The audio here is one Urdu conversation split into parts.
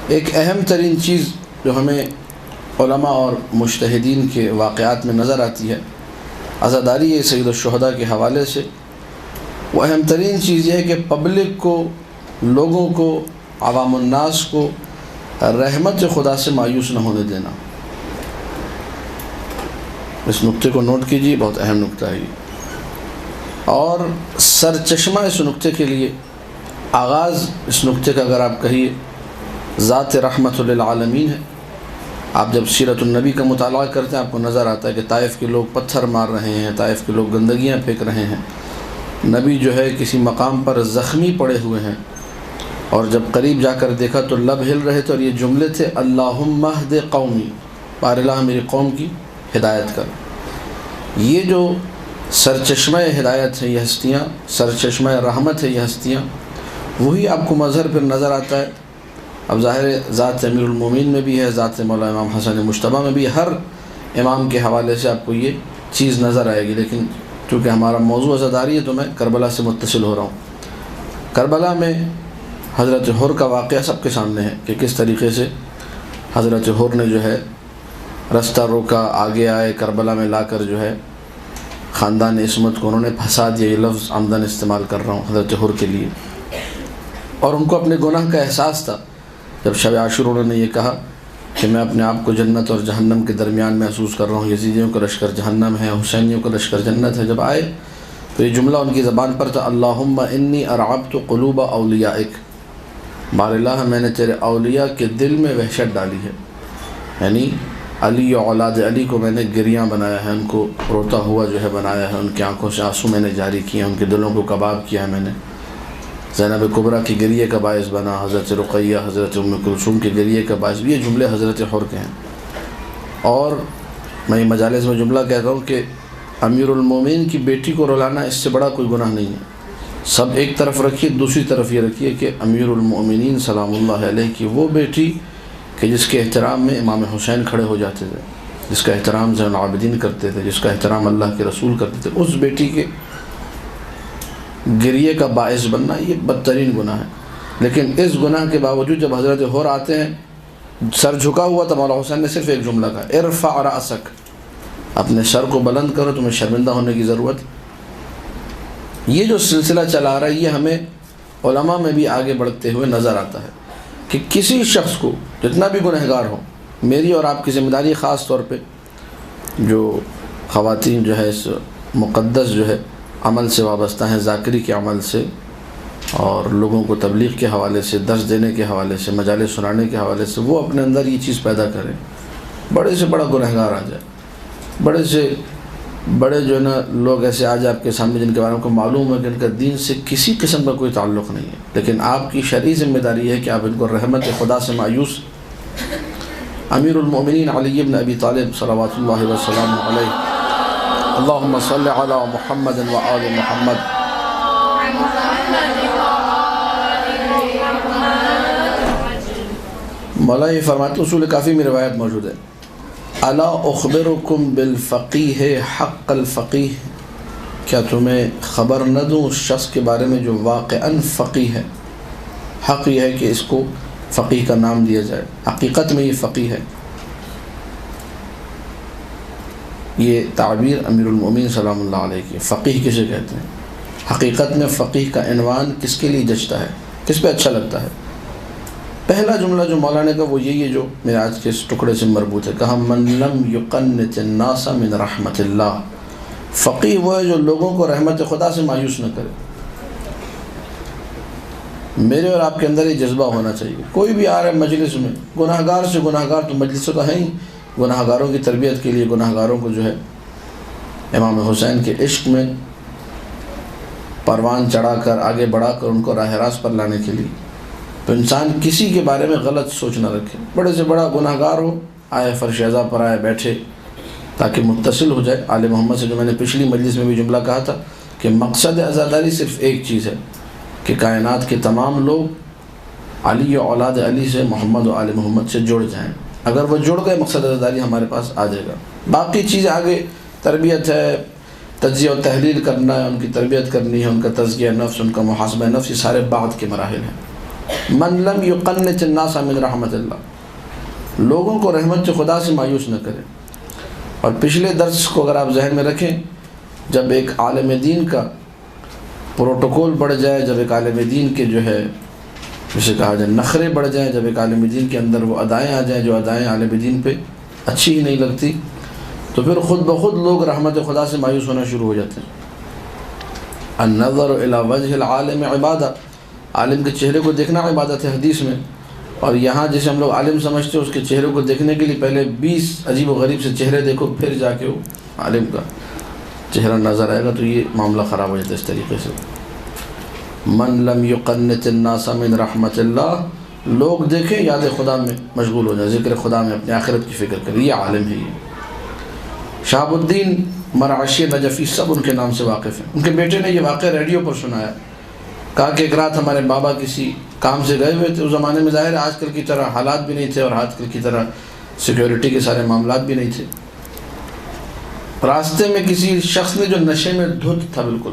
ایک اہم ترین چیز جو ہمیں علماء اور مجتہدین کے واقعات میں نظر آتی ہے عزاداری سید الشہداء کے حوالے سے، وہ اہم ترین چیز یہ ہے کہ پبلک کو، لوگوں کو، عوام الناس کو رحمت خدا سے مایوس نہ ہونے دینا۔ اس نقطے کو نوٹ کیجیے، بہت اہم نقطہ ہے یہ۔ اور سرچشمہ اس نقطے کے لیے، آغاز اس نقطے کا اگر آپ کہیے ذات رحمت للعالمین ہے۔ آپ جب سیرت النبی کا مطالعہ کرتے ہیں آپ کو نظر آتا ہے کہ طائف کے لوگ پتھر مار رہے ہیں، طائف کے لوگ گندگیاں پھینک رہے ہیں، نبی جو ہے کسی مقام پر زخمی پڑے ہوئے ہیں، اور جب قریب جا کر دیکھا تو لب ہل رہے تھے، اور یہ جملے تھے اللہم اہد قومی، بار اللہ میری قوم کی ہدایت کر۔ یہ جو سرچشمہ ہدایت ہے یہ ہستیاں، سرچشمہ رحمت ہے یہ ہستیاں، وہی آپ کو مظہر پھر نظر آتا ہے۔ اب ظاہر ذات امیر المومنین میں بھی ہے، ذات مولا امام حسن مجتبیٰ میں بھی، ہر امام کے حوالے سے آپ کو یہ چیز نظر آئے گی، لیکن چونکہ ہمارا موضوع عزاداری ہے تو میں کربلا سے متصل ہو رہا ہوں۔ کربلا میں حضرت حر کا واقعہ سب کے سامنے ہے کہ کس طریقے سے حضرت حر نے جو ہے رستہ روکا، آگے آئے، کربلا میں لا کر جو ہے خاندان عصمت کو انہوں نے پھنسا دیا۔ یہ لفظ عمدن استعمال کر رہا ہوں حضرت حر کے لیے، اور ان کو اپنے گناہ کا احساس تھا۔ جب شب عاشور انہوں نے یہ کہا کہ میں اپنے آپ کو جنت اور جہنم کے درمیان محسوس کر رہا ہوں، یزیدیوں کا لشکر جہنم ہے، حسینیوں کا لشکر جنت ہے، جب آئے تو یہ جملہ ان کی زبان پر تھا اللہم انی ارعبت قلوب اولیائک، بار اللہ میں نے تیرے اولیاء کے دل میں وحشت ڈالی ہے، یعنی علی و اولاد علی کو میں نے گریاں بنایا ہے، ان کو روتا ہوا جو ہے بنایا ہے، ان کی آنکھوں سے آنسو میں نے جاری کیے ہیں، ان کے دلوں کو کباب کیا ہے میں نے۔ زینب کبریٰ کی گریے کا باعث بنا، حضرت رقیہ، حضرت ام کلثوم کی گریے کا باعث بھی، یہ جملے حضرت حر کے ہیں۔ اور میں یہ مجالس میں جملہ کہتا ہوں کہ امیر المومنین کی بیٹی کو رلانا اس سے بڑا کوئی گناہ نہیں ہے۔ سب ایک طرف رکھیے، دوسری طرف یہ رکھیے کہ امیر المومنین سلام اللہ علیہ کی وہ بیٹی کہ جس کے احترام میں امام حسین کھڑے ہو جاتے تھے، جس کا احترام زین العابدین کرتے تھے، جس کا احترام اللہ کے رسول کرتے تھے، اس بیٹی کے گریے کا باعث بننا یہ بدترین گناہ ہے۔ لیکن اس گناہ کے باوجود جب حضرت حر آتے ہیں، سر جھکا ہوا تھا، مولا حسین نے صرف ایک جملہ کہا ارفع رأسک، اپنے سر کو بلند کرو، تمہیں شرمندہ ہونے کی ضرورت۔ یہ جو سلسلہ چلا رہا ہے یہ ہمیں علماء میں بھی آگے بڑھتے ہوئے نظر آتا ہے کہ کسی شخص کو جتنا بھی گنہگار ہو، میری اور آپ کی ذمہ داری خاص طور پہ جو خواتین جو ہے اس مقدس جو ہے عمل سے وابستہ ہیں، ذاکری کے عمل سے اور لوگوں کو تبلیغ کے حوالے سے، درس دینے کے حوالے سے، مجالس سنانے کے حوالے سے، وہ اپنے اندر یہ چیز پیدا کریں، بڑے سے بڑا گنہگار آ جائے، بڑے سے بڑے جو ہے نا لوگ ایسے آ جائے آپ کے سامنے جن کے بارے میں کو معلوم ہے کہ ان کا دین سے کسی قسم کا کوئی تعلق نہیں ہے، لیکن آپ کی شرعی ذمہ داری ہے کہ آپ ان کو رحمت خدا سے مایوس۔ امیر المومنین علی بن ابی طالب صلوات اللہ وسلم علیہ، اللہم صلی علی محمد و آل محمد۔ مولا یہ فرماتے اصول کافی میں روایت موجود ہے، الا اخبرکم بالفقیہ حق الفقیہ، کیا تمہیں خبر نہ دوں اس شخص کے بارے میں جو واقعاً فقیہ ہے۔ حق یہ ہے کہ اس کو فقیہ کا نام دیا جائے، حقیقت میں یہ فقیہ ہے۔ یہ تعبیر امیر المومنین سلام اللہ علیہ کی، فقیہ کسے کہتے ہیں؟ حقیقت میں فقیہ کا عنوان کس کے لیے جچتا ہے، کس پہ اچھا لگتا ہے؟ پہلا جملہ جو مولانا کا وہ یہی ہے جو میرے آج کے اس ٹکڑے سے مربوط ہے، کہا من لم یقنط الناس من رحمت اللہ، فقیہ وہ ہے جو لوگوں کو رحمت خدا سے مایوس نہ کرے۔ میرے اور آپ کے اندر یہ جذبہ ہونا چاہیے، کوئی بھی آ رہا ہے مجلس میں گناہگار سے گناہگار، تو مجلس تو ہے ہی گناہگاروں کی تربیت کے لیے، گناہگاروں کو جو ہے امام حسین کے عشق میں پروان چڑھا کر، آگے بڑھا کر ان کو راہ راست پر لانے کے لیے۔ تو انسان کسی کے بارے میں غلط سوچ نہ رکھے، بڑے سے بڑا گناہگار ہو، آئے فرش اعضاء پر آئے بیٹھے تاکہ متصل ہو جائے آل محمد سے۔ جو میں نے پچھلی مجلس میں بھی جملہ کہا تھا کہ مقصد عزاداری صرف ایک چیز ہے کہ کائنات کے تمام لوگ علی و اولاد علی سے، محمد و آل محمد سے جڑ جائیں۔ اگر وہ جڑ گئے مقصد عزاداری ہمارے پاس آ جائے گا۔ باقی چیزیں آگے تربیت ہے، تجزیہ و تحلیل کرنا ہے، ان کی تربیت کرنی ہے، ان کا تزکیہ نفس، ان کا محاسبہ نفس، یہ سارے بعد کے مراحل ہیں۔ من لم یقنط الناس من رحمت اللہ، لوگوں کو رحمت خدا سے مایوس نہ کرے۔ اور پچھلے درس کو اگر آپ ذہن میں رکھیں، جب ایک عالم دین کا پروٹوکول بڑھ جائے، جب ایک عالم دین کے جو ہے جسے کہا جائے نخرے بڑھ جائیں، جب ایک عالم دین کے اندر وہ ادائیں آ جائیں جو ادائیں عالم دین پہ اچھی ہی نہیں لگتی، تو پھر خود بخود لوگ رحمت خدا سے مایوس ہونا شروع ہو جاتے ہیں۔ النظر الی وجہ العالم عبادہ، عالم کے چہرے کو دیکھنا عبادت ہے حدیث میں، اور یہاں جسے ہم لوگ عالم سمجھتے ہیں اس کے چہرے کو دیکھنے کے لیے پہلے 20 عجیب و غریب سے چہرے دیکھو، پھر جا کے وہ عالم کا چہرہ نظر آئے گا، تو یہ معاملہ خراب ہو جاتا ہے اس طریقے سے۔ من لم یقنط الناس من رحمت اللہ، لوگ دیکھیں یاد خدا میں مشغول ہو جائیں، ذکر خدا میں اپنی آخرت کی فکر کریں، یہ عالم ہے۔ یہ شہاب الدین مرعشی نجفی سب ان کے نام سے واقف ہیں۔ ان کے بیٹے نے یہ واقعہ ریڈیو پر سنایا، کہا کہ ایک رات ہمارے بابا کسی کام سے گئے ہوئے تھے، اس زمانے میں ظاہر ہے آج کل کی طرح حالات بھی نہیں تھے اور آج کل کی طرح سیکیورٹی کے سارے معاملات بھی نہیں تھے۔ راستے میں کسی شخص نے جو نشے میں دھت تھا، بالکل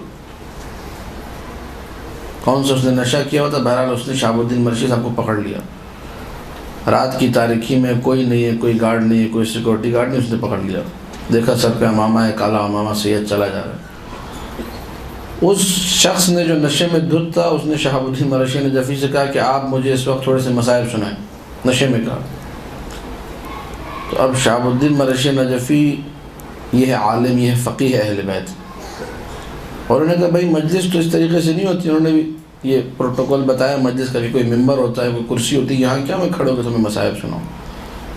کون سا اس نے نشہ کیا ہوا تھا، بہرحال اس نے شہاب الدین مرشی صاحب کو پکڑ لیا۔ رات کی تاریکی میں کوئی نہیں ہے، کوئی گارڈ نہیں ہے، کوئی سیکورٹی گارڈ نہیں، اس نے پکڑ لیا، دیکھا سر پہ امامہ ہے، کالا امامہ، سید چلا جا رہا ہے۔ اس شخص نے جو نشے میں دھت تھا، اس نے شہاب الدین مرشی نجفی سے کہا کہ آپ مجھے اس وقت تھوڑے سے مسائل سنائیں، نشے میں کہا۔ تو اب شہاب الدین مرشی نجفی یہ ہے عالم، یہ ہے فقیہ اہل بیت، اور انہوں نے کہا بھائی مجلس تو اس طریقے سے نہیں ہوتی، انہوں نے بھی یہ پروٹوکول بتایا مجلس کا کہ کوئی ممبر ہوتا ہے، کوئی کرسی ہوتی ہے، یہاں کیا میں کھڑے ہو کے تمہیں مسائل سناؤں۔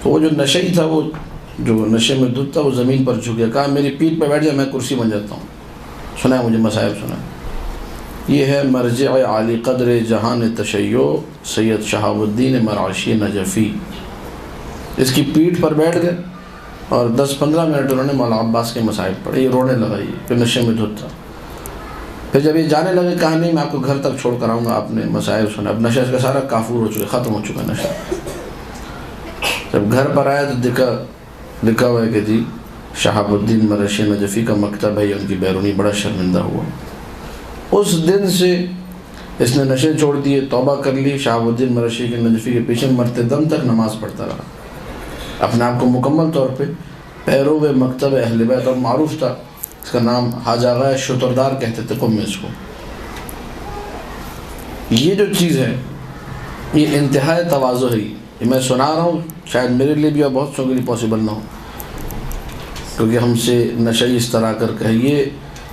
تو وہ جو نشئی تھا، وہ جو نشے میں دھت تھا، وہ زمین پر جھک گیا، کہا میری پیٹھ پہ بیٹھ جائے، میں کرسی بن جاتا ہوں، سنائے مجھے مسائل سنائے۔ یہ ہے مرجع عالی قدر جہان تشیع سید شہاب الدین مرعشی نجفی۔ اس کی پیٹھ پر بیٹھ گئے اور 10-15 منٹ انہوں نے مولانا عباس کے مسائل پڑھے، یہ رونے لگا، یہ پھر نشے میں دھت تھا۔ پھر جب یہ جانے لگے، کہا نہیں میں آپ کو گھر تک چھوڑ کر آؤں گا، آپ نے مسائل سنا، اب نشہ اس کا سارا کافور ہو چکا، ختم ہو چکا نشہ۔ جب گھر پر آیا تو لکھا ہوا ہے کہ جی شہاب الدین مرشی نجفی کا مکتب ہے، یہ ان کی بیرونی، بڑا شرمندہ ہوا۔ اس دن سے اس نے نشے چھوڑ دیے، توبہ کر لی، شہاب الدین مرشی کے نجفی کے پیچھے مرتے دم تک نماز پڑھتا رہا، اپنے آپ کو مکمل طور پہ پیرو مکتب اہل بیت، اور معروف تھا، اس کا نام حاج آغا شتردار کہتے تھے قم میں اس کو۔ یہ جو چیز ہے یہ انتہائی تواضع ہے، یہ میں سنا رہا ہوں، شاید میرے لیے بھی اور بہت سو کے لیے پاسبل نہ ہو، کیونکہ ہم سے نشئی اس طرح کر کے یہ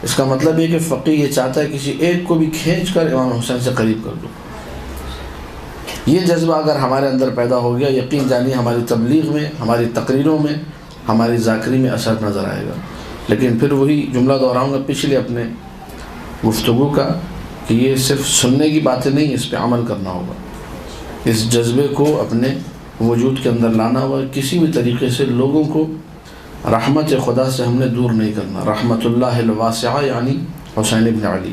اس کا مطلب یہ کہ فقیہ یہ چاہتا ہے کسی ایک کو بھی کھینچ کر امام حسین سے قریب کر دو۔ یہ جذبہ اگر ہمارے اندر پیدا ہو گیا، یقین جانیے ہماری تبلیغ میں، ہماری تقریروں میں، ہماری ذاکری میں اثر نظر آئے گا۔ لیکن پھر وہی جملہ دہراؤں گا پچھلے اپنے گفتگو کا، کہ یہ صرف سننے کی باتیں نہیں، اس پہ عمل کرنا ہوگا، اس جذبے کو اپنے وجود کے اندر لانا ہوگا۔ کسی بھی طریقے سے لوگوں کو رحمت خدا سے ہم نے دور نہیں کرنا۔ رحمت اللہ الواسعہ یعنی حسین ابن علی۔